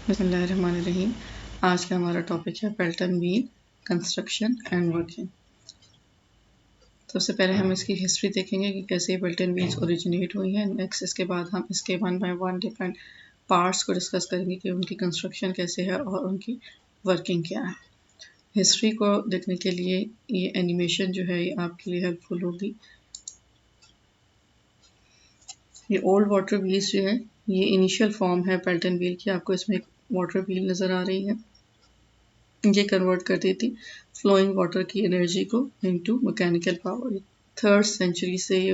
बिस्मिल्लाहिर्रहमानिर्रहीम। आज का हमारा टॉपिक है Pelton wheel construction and working. सबसे पहले हम इसकी हिस्ट्री देखेंगे कि कैसे पेल्टन व्हील्स ओरिजिनेट हुई हैं। नेक्स्ट इसके बाद हम इसके one by one different parts को डिस्कस करेंगे कि उनकी कंस्ट्रक्शन कैसे है और उनकी वर्किंग क्या है। हिस्ट्री को देखने के लिए ये एनिमेशन जो है ये आपके लिए हेल्पफुल होगी। ये ओल्ड वाटर व्हील्स जो है ये इनिशियल फॉर्म है पेल्टन व्हील की। आपको इसमें एक वाटर व्हील नज़र आ रही है। ये कन्वर्ट करती थी फ्लोइंग वाटर की एनर्जी को into mechanical power. 3rd century से ये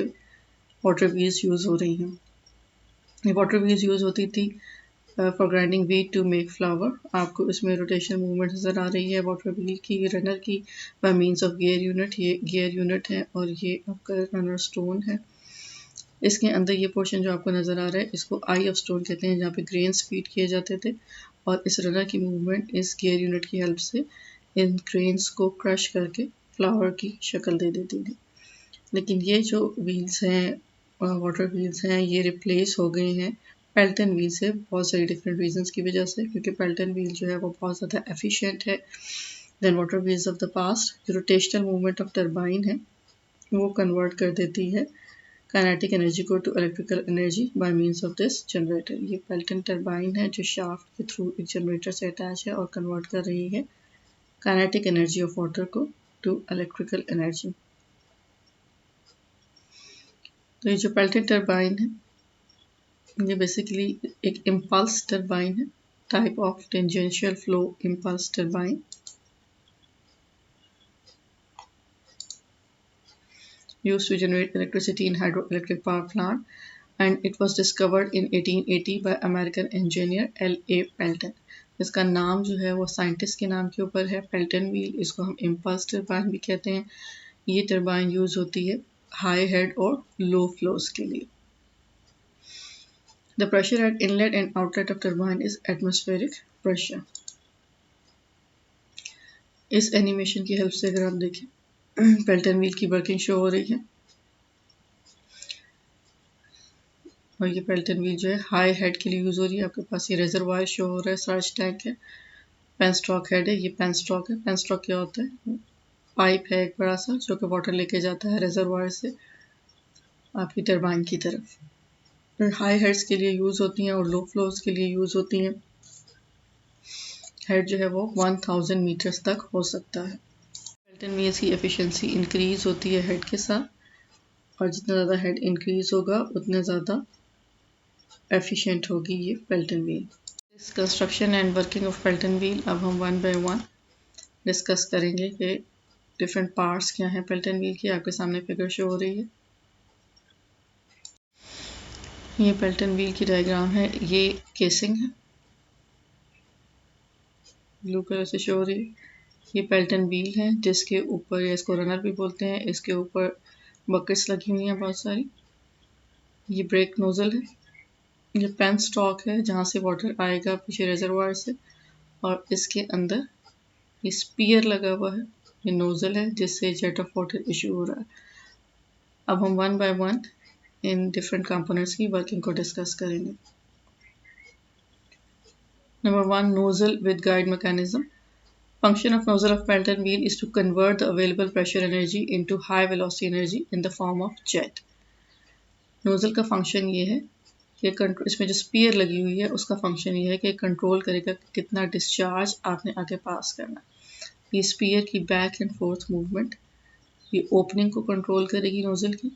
वाटर व्हील्स यूज़ हो रही हैं। ये वाटर व्हील्स यूज़ होती थी for grinding wheat to make flour. आपको इसमें रोटेशन मूवमेंट नज़र आ रही है वाटर व्हील की, रनर की by means of gear unit. ये गियर यूनिट है और ये आपका रनर स्टोन है। इसके अंदर ये पोर्शन जो आपको नज़र आ रहा है इसको आई ऑफ स्टोन कहते हैं, जहाँ पे ग्रेन्स फीड किए जाते थे और इस रनर की मूवमेंट इस गियर यूनिट की हेल्प से इन ग्रेन्स को क्रश करके फ्लावर की शक्ल दे देती थी। लेकिन ये जो व्हील्स हैं वाटर व्हील्स हैं ये रिप्लेस हो गए हैं पेल्टन व्हील से बहुत सारी डिफरेंट रीजंस की वजह से, क्योंकि पेल्टन व्हील जो है वो बहुत ज़्यादा एफिशिएंट है than water wheels of the past. जो रोटेशनल मूवमेंट ऑफ टर्बाइन है वो कन्वर्ट कर देती है काइनेटिक एनर्जी को to electrical energy by means of this generator. ये पेल्टन टरबाइन है जो शाफ्ट के थ्रू एक जनरेटर से अटैच है और कन्वर्ट कर रही है काइनेटिक एनर्जी ऑफ वाटर को टू इलेक्ट्रिकल एनर्जी। तो ये जो पेल्टन टरबाइन है ये बेसिकली एक इम्पल्स टरबाइन है, type of tangential flow impulse turbine. Used to generate electricity in hydroelectric power plant, and it was discovered in 1880 by American engineer L.A. Pelton। इसका नाम जो है वो साइंटिस्ट के नाम के ऊपर है, पेल्टन व्हील। इसको हम इम्पल्स टरबाइन भी कहते हैं। ये टरबाइन यूज होती है हाई हेड और लो फ्लोज के लिए। The pressure at inlet and outlet of turbine is atmospheric pressure। इस एनिमेशन की हेल्प से अगर आप देखें पेल्टन व्हील की वर्किंग शो हो रही है और ये पेल्टन व्हील जो है हाई हेड के लिए यूज़ हो रही है। आपके पास ये रिजर्वायर शो हो रहा है, सर्च टैंक है, पेनस्टॉक हेड है। ये पेनस्टॉक है। पेनस्टॉक क्या होता है? पाइप है एक बड़ा सा जो कि वाटर लेके जाता है रिजर्वायर से आपकी टरबाइन की तरफ। हाई हेड्स के लिए यूज़ होती हैं और लो फ्लोज के लिए यूज़ होती हैं। हेड जो है वो 1000 मीटर्स तक हो सकता है। पेल्टन व्हील्स की एफिशिएंसी इंक्रीज होती है हेड के साथ, और जितना ज़्यादा हेड इंक्रीज होगा उतने ज़्यादा एफिशिएंट होगी ये पेल्टन व्हील। इस construction and working of Pelton wheel अब हम वन बाय वन डिस्कस करेंगे कि डिफरेंट पार्ट्स क्या हैं पेल्टन व्हील की। आपके सामने फिगर शो हो रही है। ये पेल्टन व्हील की डायग्राम है। ये केसिंग है, ब्लू कलर से शो हो रही है। ये पेल्टन व्हील है जिसके ऊपर, या इसको रनर भी बोलते हैं, इसके ऊपर बकेट्स लगी हुई हैं बहुत सारी। ये ब्रेक नोजल है। ये पेन स्टॉक है जहाँ से वाटर आएगा पीछे रिजर्वायर से, और इसके अंदर ये स्पीयर लगा हुआ है। ये नोजल है जिससे जेट ऑफ वाटर इशू हो रहा है। अब हम one by one in different components की वर्किंग को डिस्कस करेंगे। Number 1, nozzle with guide mechanism। Function of nozzle of Pelton wheel is to convert the available pressure energy into high velocity energy in the form of jet। Nozzle का function ये है कि इसमें जो spear लगी हुई है उसका फंक्शन ये है कि कंट्रोल करेगा कितना डिस्चार्ज आपने आगे पास करना। ये स्पीयर की बैक एंड फोर्थ मूवमेंट ये ओपनिंग को कंट्रोल करेगी नोजल की,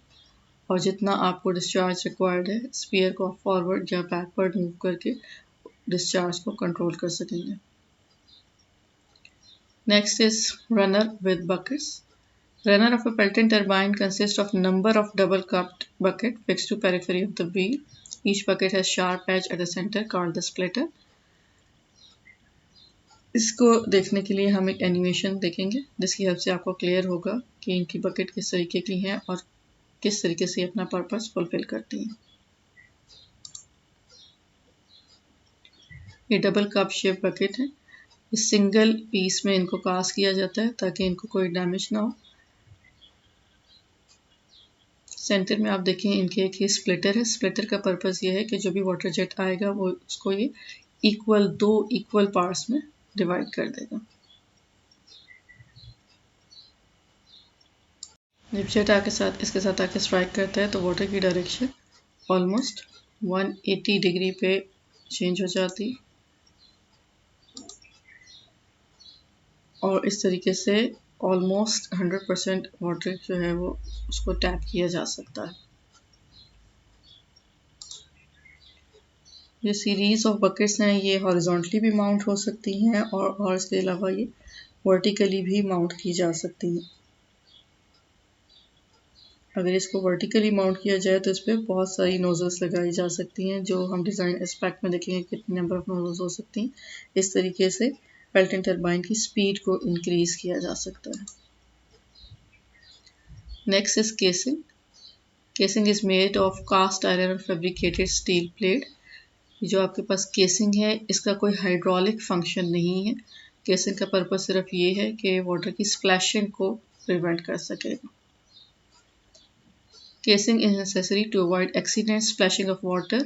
और जितना आपको डिस्चार्ज रिक्वायर्ड है स्पीयर को फॉरवर्ड या बैकवर्ड मूव करके डिस्चार्ज को कंट्रोल कर सकेंगे। Next is runner with buckets। Runner of a Pelton turbine consists of number of double-cupped bucket fixed to periphery of the wheel। Each bucket has sharp edge at the center called the splitter। इसको देखने के लिए हम एक animation देखेंगे जिसकी help से आपको क्लियर होगा कि इनकी बकेट किस तरीके की हैं और किस तरीके से अपना पर्पस फुलफिल करती हैं। ये डबल कप शेप बकेट है। इस सिंगल पीस में इनको कास्ट किया जाता है ताकि इनको कोई डैमेज ना हो। सेंटर में आप देखें इनके एक ही स्प्लिटर है। स्प्लिटर का पर्पस ये है कि जो भी वाटर जेट आएगा वो उसको ये दो इक्वल पार्ट्स में डिवाइड कर देगा। जब जेट इसके साथ आके स्ट्राइक करता है तो वाटर की डायरेक्शन ऑलमोस्ट 180 डिग्री पे चेंज हो जाती है और इस तरीके से ऑलमोस्ट 100% वाटर जो है वो उसको टैप किया जा सकता है। ये सीरीज ऑफ बकेट्स हैं, ये हॉरिजॉन्टली भी माउंट हो सकती हैं और इसके अलावा ये वर्टिकली भी माउंट की जा सकती हैं। अगर इसको वर्टिकली माउंट किया जाए तो इस पर बहुत सारी नोजल्स लगाई जा सकती हैं, जो हम डिज़ाइन एस्पेक्ट में देखेंगे कितने नंबर ऑफ नोजल्स हो सकती हैं। इस तरीके से पेल्टन टरबाइन की स्पीड को इंक्रीज किया जा सकता है। Next is casing. Casing is made of cast iron और फैब्रिकेटेड स्टील प्लेट। जो आपके पास केसिंग है इसका कोई हाइड्रोलिक फंक्शन नहीं है। केसिंग का पर्पस सिर्फ ये है कि वाटर की स्प्लैशिंग को प्रिवेंट कर सकेगा। Casing is necessary to avoid accident splashing of water,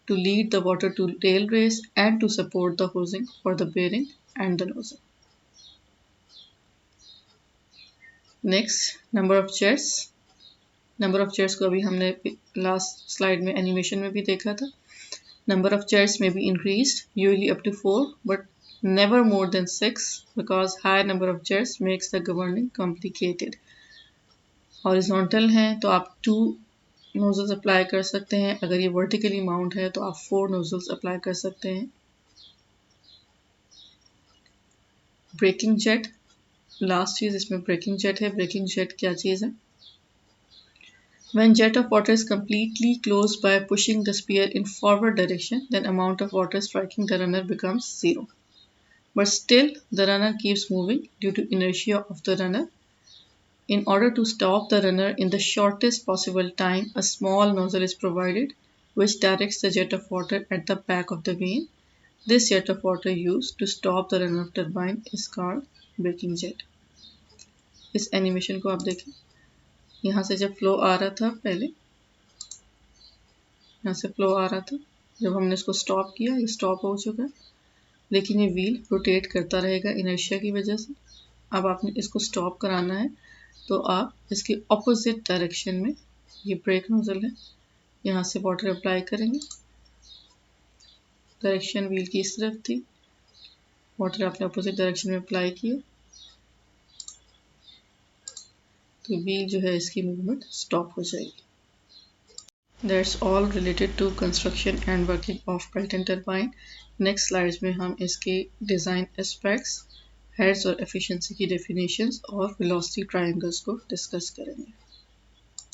to lead the water to tail race, and to support the hosing for the bearing and the nozzle. Next, number of jets. Number of jets को अभी हमने last slide में animation में भी देखा था. Number of jets may be increased, usually up to 4, but never more than 6 because higher number of jets makes the governing complicated. Horizontal हैं तो आप 2 नोजल्स अप्लाई कर सकते हैं। अगर ये वर्टिकली माउंट है तो आप 4 नोजल्स अप्लाई कर सकते हैं। ब्रेकिंग जेट, लास्ट चीज इसमें ब्रेकिंग जेट है। ब्रेकिंग जेट क्या चीज़ है? When jet of water is completely closed by pushing the spear in forward direction, then amount of water striking the runner becomes 0. But still, the runner keeps moving due to inertia of the runner. In order to stop the runner in the shortest possible time, a small nozzle is provided which directs the jet of water at the back of the vane. This jet of water used to stop the run of turbine is called braking jet. इस animation को आप देखें, यहाँ से जब flow आ रहा था पहले, यहाँ से फ्लो आ रहा था, जब हमने इसको स्टॉप किया ये स्टॉप हो चुका है, लेकिन ये व्हील रोटेट करता रहेगा इनर्शिया की वजह से। अब आपने इसको स्टॉप कराना है तो आप इसके ऑपोजिट डायरेक्शन में, ये ब्रेक नोजल है, यहाँ से वाटर अप्लाई करेंगे। डायरेक्शन व्हील की इस तरफ थी, वाटर आपने ऑपोजिट डायरेक्शन में अप्लाई किया तो व्हील जो है इसकी मूवमेंट स्टॉप हो जाएगी। That's all related to construction and working of Pelton turbine. Next slides में हम इसके डिज़ाइन एस्पेक्ट्स, हेड्स और एफिशिएंसी की डेफिनेशंस और वेलोसिटी ट्रायंगल्स को डिस्कस करेंगे।